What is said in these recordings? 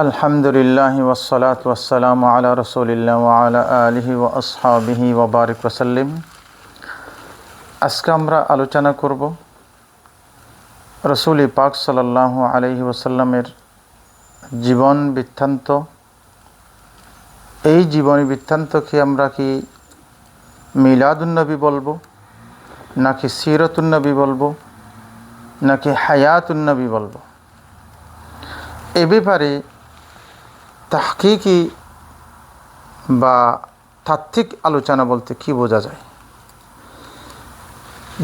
আলহামদুলিল্লাহি ওয়াসসালাতু ওয়াসসালামু আলা রাসূলিল্লাহ ওয়া আলা আলিহি ওয়া আসহাবিহি ওয়া বারিক ওয়া সাল্লিম। আজকে আমরা আলোচনা করব রাসূল পাক সাল্লাল্লাহু আলাইহি ওয়াসাল্লামের জীবন বৃত্তান্ত। এই জীবনী বৃত্তান্তকে আমরা কি মিলাদুন নবী বলবো, নাকি সিরাতুন নবী বলবো, নাকি হায়াতুন নবী বলবো? এ ব্যাপারে তাহকিকি বা তাত্ত্বিক আলোচনা বলতে কি বোঝা যায়?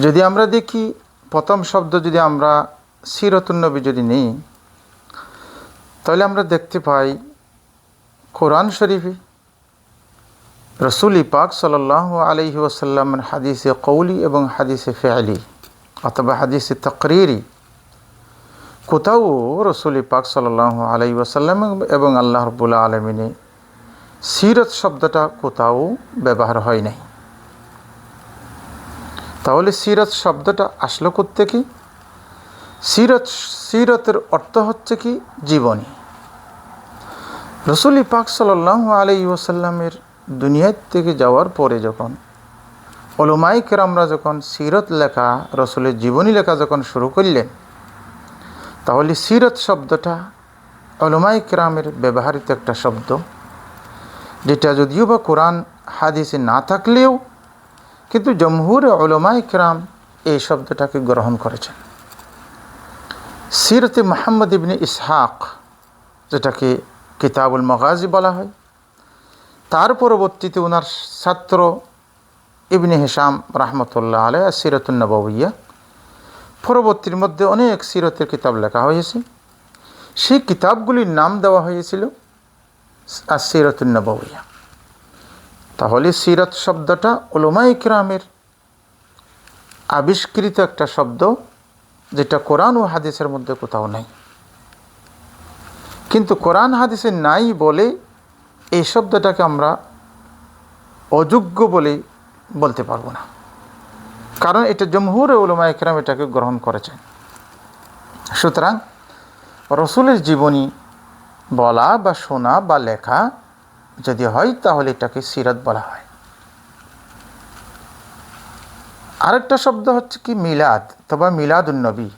যদি আমরা দেখি, প্রথম শব্দ যদি আমরা সিরাতুন নবী যদি নিই, তাহলে আমরা দেখতে পাই কোরআন শরীফে রাসূল পাক সাল্লাল্লাহু আলাইহি ওয়াসাল্লামের হাদিসে কওলি এবং হাদিসে ফি'লি অথবা হাদিসে তাকরীরি কোথাও রাসূল পাক সাল্লাল্লাহু আলাইহি ওয়াসাল্লাম এবং আল্লাহ রাব্বুল আলামিনে সিরাত শব্দটা কোথাও ব্যবহার হয় নাই। তাহলে সিরাত শব্দটা আসলো কোত্থেকে? সিরাতের অর্থ হচ্ছে কি? জীবনী। রাসূল পাক সাল্লাল্লাহু আলাইহি ওয়াসাল্লামের দুনিয়া থেকে যাওয়ার পরে যখন উলামায়ে কেরামরা যখন সিরাত লেখা, রাসূলের জীবনী লেখা যখন শুরু করলেন, তাহলে সিরাত শব্দটা উলামায়ে কেরামের ব্যবহৃত একটা শব্দ, যেটা যদিও বা কোরআন হাদিসে না থাকলেও কিন্তু জমহুর উলামায়ে কেরাম এই শব্দটাকে গ্রহণ করেছেন। সিরতে মুহাম্মদ ইবনে ইসহাক, যেটাকে কিতাবুল মাগাজি বলা হয়, তার পরবর্তীতে ওনার ছাত্র ইবনে হিশাম রাহমাতুল্লাহ আলাইহি সিরাতুন নবওয়িয়া, পরবর্তীর মধ্যে অনেক সিরতের কিতাব লেখা হয়েছে। সেই কিতাবগুলির নাম দেওয়া হয়েছিল আস-সিরাতুন নবওয়িয়া। তাহলে সিরাত শব্দটা উলামায়ে কেরামের আবিষ্কৃত একটা শব্দ, যেটা কোরআন ও হাদিসের মধ্যে কোথাও নাই। কিন্তু কোরআন হাদিসে নাই বলে এই শব্দটাকে আমরা অযোগ্য বলে বলতে পারবো না, কারণ এটা জমহুর উলামায়ে কেরাম এটাকে গ্রহণ করেছেন। সুতরাং রাসূলের জীবনী বলা বা শোনা বা লেখা যদি হয়, তাহলে এটাকে সিরাত বলা হয়। আরেকটা শব্দ হচ্ছে কি মিলাদ অথবা মিলাদুন নবী।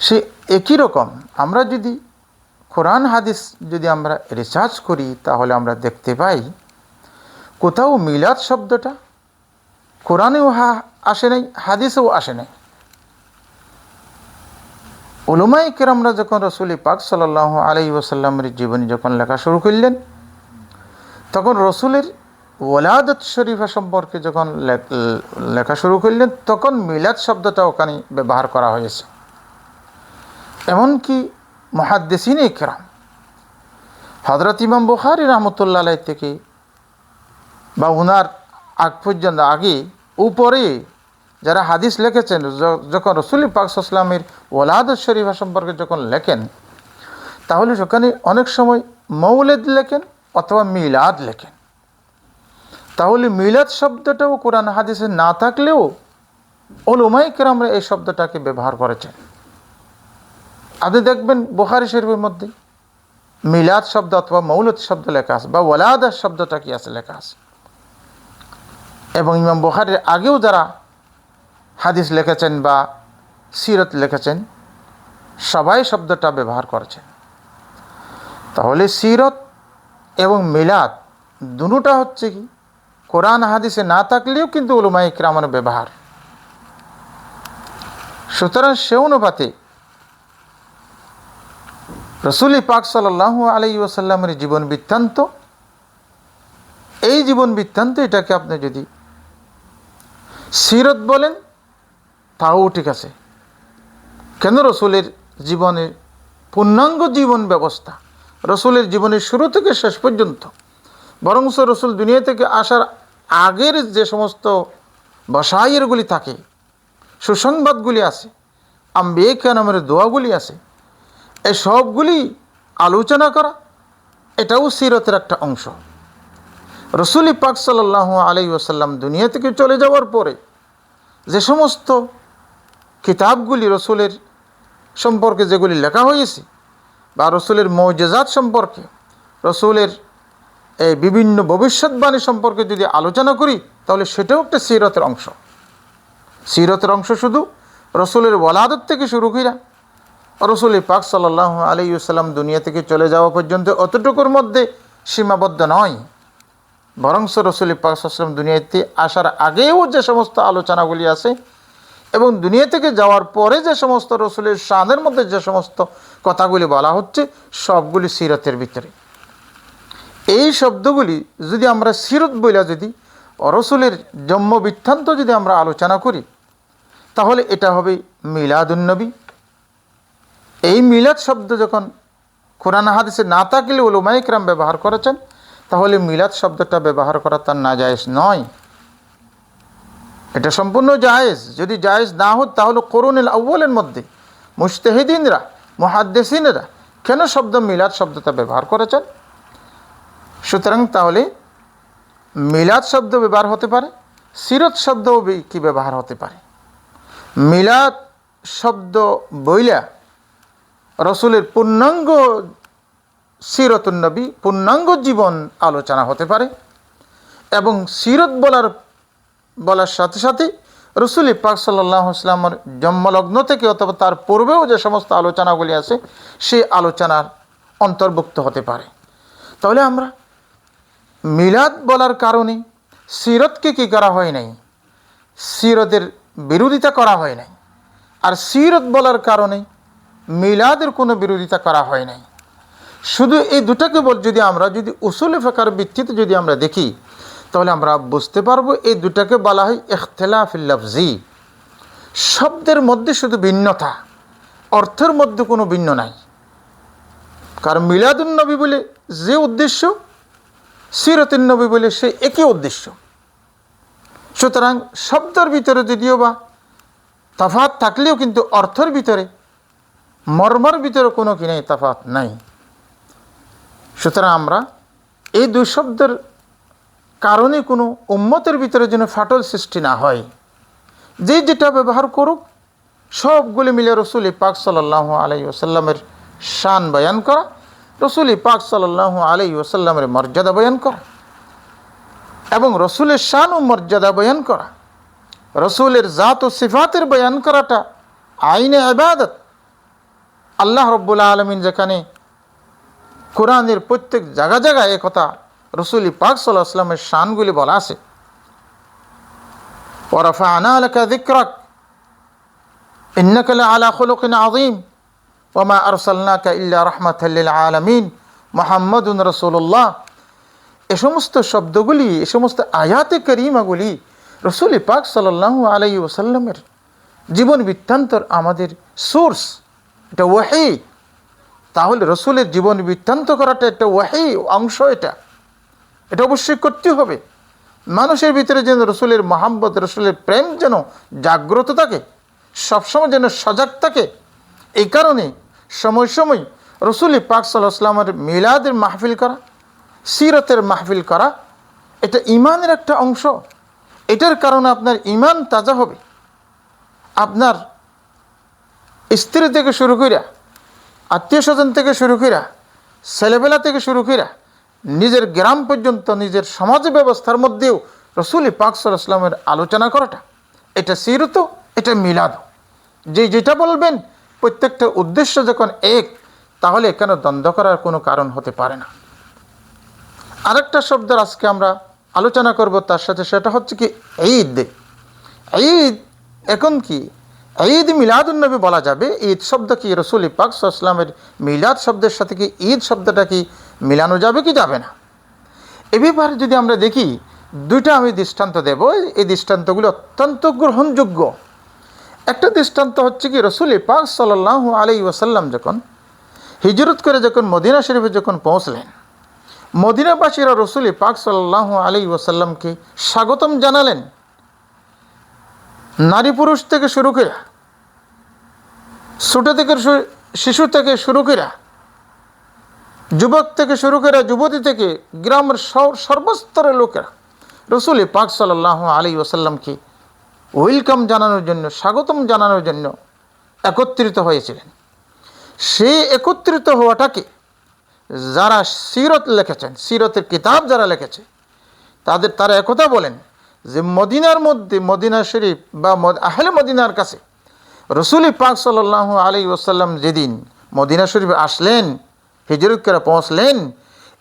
সে একই রকম। আমরা যদি কোরআন হাদিস যদি আমরা রিসার্চ করি, তাহলে আমরা দেখতে পাই কোথাও মিলাদ শব্দটা কোরআনেও আসে নাই, হাদিসেও আসে নাই। উলামায়ে কেরামরা যখন রাসূল পাক সাল্লাল্লাহু আলাইহি ওয়াসাল্লামের জীবনী যখন লেখা শুরু করলেন, তখন রাসূলের ওলাদত শরীফা সম্পর্কে যখন লেখা শুরু করলেন, তখন মিলাদ শব্দটা ওখানে ব্যবহার করা হয়েছে। এমনকি মুহাদ্দিসিনে কেরাম হযরত ইমাম বুখারী রাহমাতুল্লাহ আলাইহি থেকে বা ওনার আগ পর্যন্ত আগে উপরে যারা হাদিস লিখেছেন, যখন রাসূল পাক সাল্লাল্লাহু আলাইহি ওয়াসাল্লামের ওলাদত শরীফা সম্পর্কে যখন লেখেন, তাহলে সেখানে অনেক সময় মৌলিদ লেখেন অথবা মিলাদ লেখেন। তাহলে মিলাদ শব্দটাও কোরআন হাদিসে না থাকলেও উলামায়ে কেরামরা এই শব্দটাকে ব্যবহার করেছেন। আপনি দেখবেন বুখারী শরীফের মধ্যে মিলাদ শব্দ অথবা মৌলিদ শব্দ লেখা আছে, বা ওলাদত শব্দটা কি আছে লেখা আছে। এবং ইমাম বুখারীর আগেও যারা হাদিস লিখেছেন বা সিরাত লিখেছেন, সবাই শব্দটা ব্যবহার করেছেন। তাহলে সিরাত এবং মিলাদ দুটোটা হচ্ছে কি কোরআন হাদিসে না থাকলেও কিন্তু উলামায়ে কেরামের ব্যবহার। সুতরাং সে অনুপাতে রাসূল পাক সাল্লাল্লাহু আলাইহি ওয়াসাল্লামের জীবন বৃত্তান্ত, এই জীবন বৃত্তান্ত এটাকে আপনি যদি সিরাত বলেন তাও ঠিক আছে। কেন? রাসূলের জীবনের পূর্ণাঙ্গ জীবন ব্যবস্থা, রাসূলের জীবনের শুরু থেকে শেষ পর্যন্ত, বরঞ্চ রাসূল দুনিয়া থেকে আসার আগের যে সমস্ত বশায়েরগুলি থাকে, সুসংবাদগুলি আছে, আম্বিয়া কেরামের দোয়াগুলি আছে, এই সবগুলি আলোচনা করা, এটাও সিরাতের একটা অংশ। রাসূল পাক সাল্লাল্লাহু আলাইহি ওয়াসাল্লাম দুনিয়া থেকে চলে যাওয়ার পরে যে সমস্ত কিতাবগুলি রাসূলের সম্পর্কে যেগুলি লেখা হয়েছে, বা রসুলের মৌজেজাত সম্পর্কে, রসুলের এই বিভিন্ন ভবিষ্যৎবাণী সম্পর্কে যদি আলোচনা করি, তাহলে সেটাও একটা সিরতের অংশ। সিরতের অংশ শুধু রসুলের ওয়ালাদত থেকে শুরু করা রসুল পাক সাল্লাল্লাহু আলাইহি ওয়াসাল্লাম দুনিয়া থেকে চলে যাওয়া পর্যন্ত অতটুকুর মধ্যে সীমাবদ্ধ নয়, বরংস রসুল পাক সাল্লাল্লাহু আলাইহি ওয়াসাল্লাম দুনিয়াতে আসার আগেও যে সমস্ত আলোচনাগুলি আছে এবং দুনিয়া থেকে যাওয়ার পরে যে সমস্ত রসুলের শানের মধ্যে যে সমস্ত কথাগুলি বলা হচ্ছে, সবগুলি সিরতের ভিতরে। এই শব্দগুলি যদি আমরা সিরত বইলা যদি রসুলের জন্ম বৃত্তান্ত যদি আমরা আলোচনা করি, তাহলে এটা হবে মিলাদুন্নবী। এই মিলাদ শব্দ যখন কোরআন হাদিসে না থাকলে উলামায়ে কেরাম ব্যবহার করেছেন, তাহলে মিলাদ শব্দটা ব্যবহার করা তার নাজায়েজ নয়। এটা সম্পূর্ণ জায়েজ। যদি জায়েজ না হতো তাহলে কুরুনুল আউয়ালের মধ্যে মুজতাহিদিনরা, মুহাদ্দিসিনরা কেন শব্দ মিলাদ শব্দটা ব্যবহার করেছেন? সুতরাং তাহলে মিলাদ শব্দ ব্যবহার হতে পারে, সিরত শব্দও কি ব্যবহার হতে পারে। মিলাদ শব্দ বইলা রসুলের পূর্ণাঙ্গ সিরতুন নবী, পূর্ণাঙ্গ জীবন আলোচনা হতে পারে, এবং সিরত বলার সাথে সাথে রসুল পাক সাল্লাল্লাহু আলাইহি ওয়াসাল্লামের জন্মলগ্ন থেকে অথবা তার পূর্বেও যে সমস্ত আলোচনাগুলি আছে সেই আলোচনার অন্তর্ভুক্ত হতে পারে। তাহলে আমরা মিলাদ বলার কারণে সিরতকে কী করা হয় নাই, সিরতের বিরোধিতা করা হয় নাই, আর সিরত বলার কারণে মিলাদের কোনো বিরোধিতা করা হয় নাই। শুধু এই দুটাকে যদি আমরা উসুল ফিকহের ভিত্তিতে যদি আমরা দেখি, তাহলে আমরা বুঝতে পারবো এই দুটাকে বলা হয় ইখতিলাফুল লফজি। শব্দের মধ্যে শুধু ভিন্নতা, অর্থের মধ্যে কোনো ভিন্ন নাই। কারণ মিলাদুন নবী বলে যে উদ্দেশ্য, সিরতুন নবী বলে সে একই উদ্দেশ্য। সুতরাং শব্দের ভিতরে যদিও বা তফাৎ থাকলেও কিন্তু অর্থের ভিতরে, মর্মের ভিতরে কোনো কিনে তফাৎ নাই। সুতরাং আমরা এই দুই শব্দের কারণে কোনো উম্মতের ভিতরে যেন ফাটল সৃষ্টি না হয়, যে যেটা ব্যবহার করুক সবগুলি মিলে রসুল পাক সাল্লাল্লাহু আলাইহি ওয়াসাল্লামের শান বয়ান করা, রসুল পাক সাল্লাল্লাহু আলাইহি ওয়াসাল্লামের মর্যাদা বয়ান করা, এবং রসুলের শান ও মর্যাদা বয়ান করা, রসুলের জাত ও সিফাতের বয়ান করাটা আইনে ইবাদত। আল্লাহ রাব্বুল আলামিন যেখানে কোরআনের প্রত্যেক জায়গায় একথা রসুল পাক সাল্লাল্লাহু আলাইহি ওয়াসাল্লামের শানগুলি বলা আছে, ওয়া রাফা'না লাকা যিকরাক ইন্নাকা লা'আলা খুলুকিন আযীম ওয়া মা আরসালনাকা ইল্লা রাহমাতাল লিল আলামিন মুহাম্মাদুর রাসূলুল্লাহ। এই সমস্ত শব্দগুলি, এই সমস্ত আয়াতে কারিমাগুলি রসুল পাক সাল্লাল্লাহু আলাইহি ওয়াসাল্লামের জীবন বৃত্তান্তর আমাদের সোর্স, এটা ওয়াহী। তাহলে রসুলের জীবন বৃত্তান্ত করাটা একটা ওয়াহী অংশ। এটা অবশ্যই করতে হবে। মানুষের ভিতরে যেন রসুলের মহাব্বত, রসুলের প্রেম যেন জাগ্রত থাকে, সবসময় যেন সজাগ থাকে। এই কারণে সময় সময় রসুল পাক সাল্লাল্লাহু আলাইহি ওয়াসাল্লামের মিলাদের মাহফিল করা, সিরতের মাহফিল করা, এটা ইমানের একটা অংশ। এটার কারণে আপনার ইমান তাজা হবে। আপনার স্ত্রী থেকে শুরু কইরা, আত্মীয় স্বজন থেকে শুরু কইরা, ছেলেবেলা থেকে শুরু কইরা, নিজের গ্রাম পর্যন্ত, নিজের সমাজ ব্যবস্থার মধ্যেও রসুল পাক সাল্লাল্লাহু আলাইহি ওয়াসাল্লামের আলোচনা করাটা, এটা সিরত, এটা মিলাদ। যেটা বলবেন প্রত্যেকটা উদ্দেশ্য যখন এক, তাহলে এখানে দ্বন্দ্ব করার কোনো কারণ হতে পারে না। আরেকটা শব্দের আজকে আমরা আলোচনা করব তার সাথে, সেটা হচ্ছে কি ঈদ। ঈদ এখন কি ঈদ মিলাদুন্নবী বলা যাবে? ঈদ শব্দ কি রসুল পাক সাল্লাল্লাহু আলাইহি ওয়াসাল্লামের মিলাদ শব্দের সাথে কি ঈদ শব্দটা কি মিলানো যাবে কি যাবে না? এ ব্যাপারে যদি আমরা দেখি, দুইটা আমি দৃষ্টান্ত দেব। এই দৃষ্টান্তগুলো অত্যন্ত গ্রহণযোগ্য। একটা দৃষ্টান্ত হচ্ছে কি রসুল পাক সাল্লাল্লাহু আলাইহি ওয়াসাল্লাম যখন হিজরত করে যখন মদিনা শরীফে যখন পৌঁছলেন, মদিনাবাসীরা রসুল পাক সাল্লাল্লাহু আলাইহি ওয়াসাল্লামকে স্বাগতম জানালেন। নারী পুরুষ থেকে শুরু করে, ছোট থেকে শিশু থেকে শুরু করে, যুবক থেকে শুরু করে, যুবতী থেকে, গ্রামের সর্বস্তরের লোকেরা রসুল পাক সাল্লাল্লাহু আলাইহি ওয়াসাল্লামকে ওয়েলকাম জানানোর জন্য, স্বাগতম জানানোর জন্য একত্রিত হয়েছিলেন। সেই একত্রিত হওয়াটাকে যারা সিরত লিখেছেন, সিরতের কিতাব যারা লিখেছে, তারা একথা বলেন যে মদিনার মধ্যে, মদিনা শরীফ বা আহলে মদিনার কাছে রসুল পাক সাল্লাল্লাহু আলাইহি ওয়াসাল্লাম যেদিন মদিনা শরীফে আসলেন, হিজরত করে পৌঁছলেন,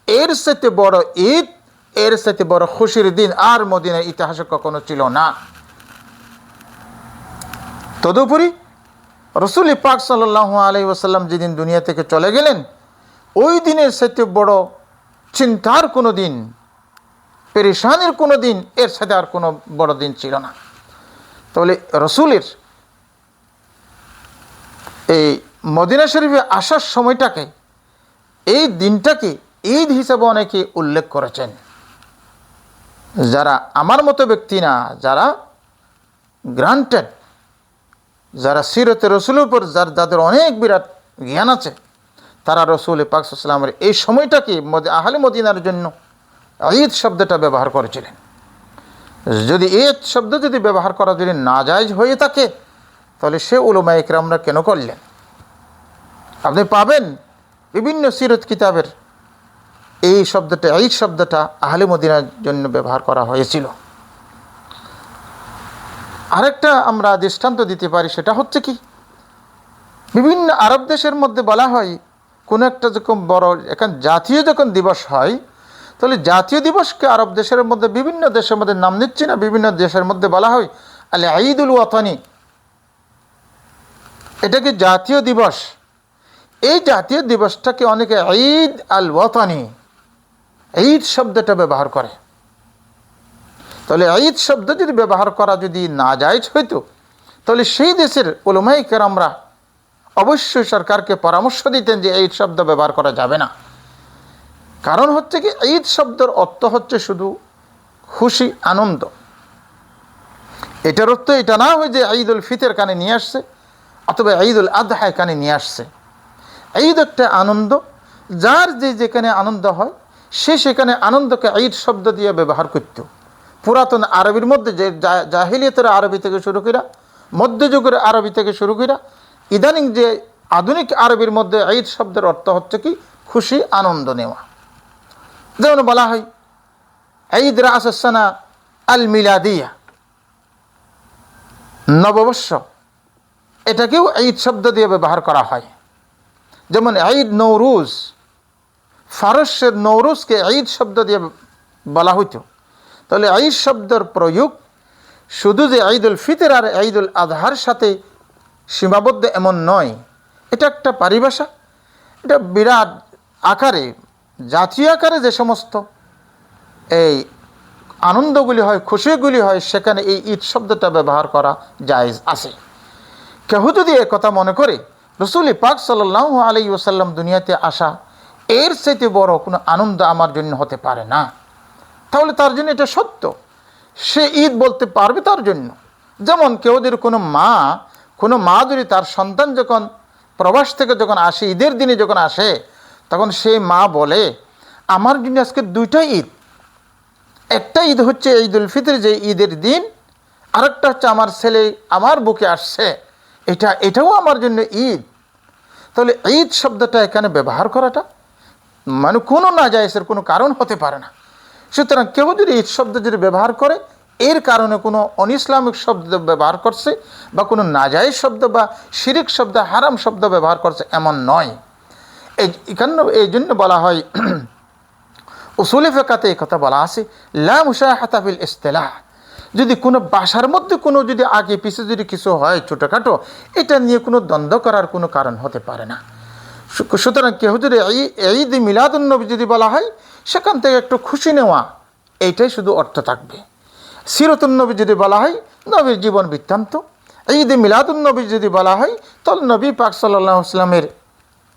এর সাথে বড় ঈদ, এর সাথে বড় খুশির দিন আর মদিনার ইতিহাসে কখনো ছিল না। তদুপরি রসুল পাক সাল্লাল্লাহু আলাইহি ওয়াসাল্লাম যেদিন দুনিয়া থেকে চলে গেলেন, ওই দিনের সাথে বড় চিন্তার কোনো দিন, পেরেশানির কোনো দিন এর সাথে আর কোনো বড় দিন ছিল না। তাহলে রসুলের এই মদিনা শরীফে আসার সময়টাকে, এই দিনটাকে ঈদ হিসাবে অনেকে উল্লেখ করেছেন। যারা আমার মতো ব্যক্তি না, যারা গ্রান্টেড, যারা সিরতে রসুলের উপর যাদের অনেক বিরাট জ্ঞান আছে, তারা রসুল পাক সাল্লাল্লাহু আলাইহি ওয়াসাল্লামের এই সময়টাকে আহলে মদিনার জন্য ঈদ শব্দটা ব্যবহার করেছিলেন। যদি ঈদ শব্দ যদি ব্যবহার করা যদি নাজায়েজ হয়ে থাকে, তাহলে সে উলামায়ে ইকরামরা কেন করলেন? আপনি পাবেন বিভিন্ন সিরত কিতাবের এই শব্দটা, ঈদ শব্দটা আহলে মদিনার জন্য ব্যবহার করা হয়েছিল। আরেকটা আমরা দৃষ্টান্ত দিতে পারি, সেটা হচ্ছে কি, বিভিন্ন আরব দেশের মধ্যে বলা হয় কোনো একটা যখন বড় এখন জাতীয় যখন দিবস হয়, তাহলে জাতীয় দিবসকে আরব দেশের মধ্যে, বিভিন্ন দেশের মধ্যে নাম নিচ্ছি না, বিভিন্ন দেশের মধ্যে বলা হয় আল ঈদুল ওয়াতানি, এটাকে জাতীয় দিবস। এই জাতীয় দিবসটাকে অনেকে ঈদ আল ওয়াতানি, ঈদ শব্দটা ব্যবহার করে। তাহলে ঈদ শব্দ যদি ব্যবহার করা যদি নাজায়েজ হইতো, তাহলে সেই দেশের উলামায়ে কেরামরা অবশ্যই সরকারকে পরামর্শ দিতেন যে ঈদ শব্দ ব্যবহার করা যাবে না। কারণ হচ্ছে কি, ঈদ শব্দের অর্থ হচ্ছে শুধু খুশি, আনন্দ। এটার অর্থ এটা না হয় যে ঈদুল ফিতর কানে নিয়ে আসছে অথবা ঈদুল আদহা কানে নিয়ে আসছে। ঈদ একটা আনন্দ, যার যেখানে আনন্দ হয় সে সেখানে আনন্দকে ঈদ শব্দ দিয়ে ব্যবহার করত। পুরাতন আরবির মধ্যে, যে জাহিলিয়াতের আরবি থেকে শুরু করা, মধ্যযুগের আরবি থেকে শুরু করা, ইদানিং যে আধুনিক আরবির মধ্যে ঈদ শব্দের অর্থ হচ্ছে কি, খুশি, আনন্দ নেওয়া। যেমন বলা হয় ঈদ রাস সানা আল মিলাদিয়া, নববর্ষ, এটাকেও ঈদ শব্দ দিয়ে ব্যবহার করা হয়। যেমন ঈদ নৌরুজ, ফারসের নৌরুজকে ঈদ শব্দ দিয়ে বলা হইতো। তাহলে ঈদ শব্দের প্রয়োগ শুধু যে ঈদুল ফিতর আর ঈদুল আজহার সাথে সীমাবদ্ধ এমন নয়, এটা একটা পরিভাষা। এটা বিরাট আকারে, জাতীয় আকারে যে সমস্ত এই আনন্দগুলি হয়, খুশিগুলি হয়, সেখানে এই ঈদ শব্দটা ব্যবহার করা জায়েজ আছে। কেউ যদি এ কথা মনে করে রসুল পাক সাল্লাল্লাহু আলাইহি ওয়াসাল্লাম দুনিয়াতে আসা এর চাইতে বড় কোনো আনন্দ আমার জন্য হতে পারে না, তাহলে তার জন্য এটা সত্য, সে ঈদ বলতে পারবে তার জন্য। যেমন কেউ যদি কোনো মা যদি তার সন্তান যখন প্রবাস থেকে যখন আসে, ঈদের দিনে যখন আসে, তখন সেই মা বলে আমার জন্য আজকে দুইটা ঈদ, একটা ঈদ হচ্ছে ঈদুল ফিতর যে ঈদের দিন, আরেকটা হচ্ছে আমার ছেলে আমার বুকে আসছে, এটাও আমার জন্য ঈদ। তাহলে ঈদ শব্দটা এখানে ব্যবহার করাটা মানে কোনো নাজায়েজের কোনো কারণ হতে পারে না। সুতরাং কেউ যদি ঈদ শব্দ যদি ব্যবহার করে, এর কারণে কোনো অনইসলামিক শব্দ ব্যবহার করছে বা কোনো নাজায়েজ শব্দ বা শিরিক শব্দ, হারাম শব্দ ব্যবহার করছে এমন নয়। এই জন্য বলা হয় উসুলে ফিকহে এই কথা বলা আছে, লা মুশাহাতা ফিল ইসতিলাহ, যদি কোনো বাসার মধ্যে কোনো যদি আগে পিছে যদি কিছু হয় ছোটোখাটো, এটা নিয়ে কোনো দ্বন্দ্ব করার কোনো কারণ হতে পারে না। সুতরাং কেউ যদি ঈদ মিলাদুন নবী যদি বলা হয়, সেখান থেকে একটু খুশি নেওয়া, এইটাই শুধু অর্থ থাকবে। সিরাতুন নবী যদি বলা হয়, নবীর জীবন বৃত্তান্ত। ঈদ মিলাদুন নবী যদি বলা হয়, তাহলে নবী পাক সাল্লাল্লাহু আলাইহি ওয়াসাল্লামের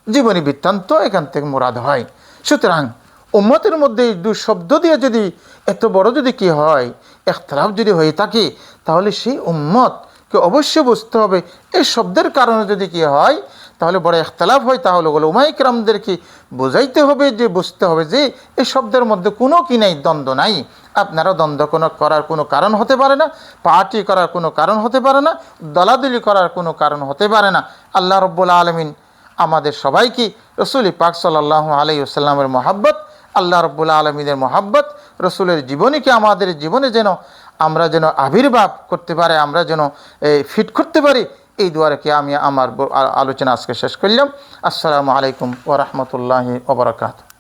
জীবনী বৃত্তান্ত এখান থেকে মুরাদ হয়। সুতরাং উম্মতের মধ্যে এই দুই শব্দ দিয়ে যদি এত বড় যদি কি হয়, ইখতিলাফ যদি হয়ে থাকে, তাহলে সেই উম্মতকে অবশ্যই বুঝতে হবে এই শব্দের কারণে যদি কি হয়, তাহলে বড় ইখতিলাফ হয়, তাহলে উলামায়ে কেরামদেরকে বোঝাইতে হবে, যে বুঝতে হবে যে এই শব্দের মধ্যে কোনো কি নাই, দ্বন্দ্ব নাই। আপনারা দ্বন্দ্ব করার কোনো কারণ হতে পারে না, পার্টি করার কোনো কারণ হতে পারে না, দলাদলি করার কোনো কারণ হতে পারে না। আল্লাহ রাব্বুল আলামিন আমাদের সবাইকে রসুল পাক সাল্লাল্লাহু আলাইহি ওয়াসাল্লামের মহাব্বত, আল্লাহ রাব্বুল আলামিনের মহাব্বত, রসুলের জীবনীকে আমাদের জীবনে যেন আমরা যেন আবির্ভাব করতে পারি, আমরা যেন ফিট করতে পারি, এই দুয়ারে আমি আমার আলোচনা আজকে শেষ করলাম। আসসালামু আলাইকুম ওয়া রাহমাতুল্লাহি ওয়া বারাকাতুহু।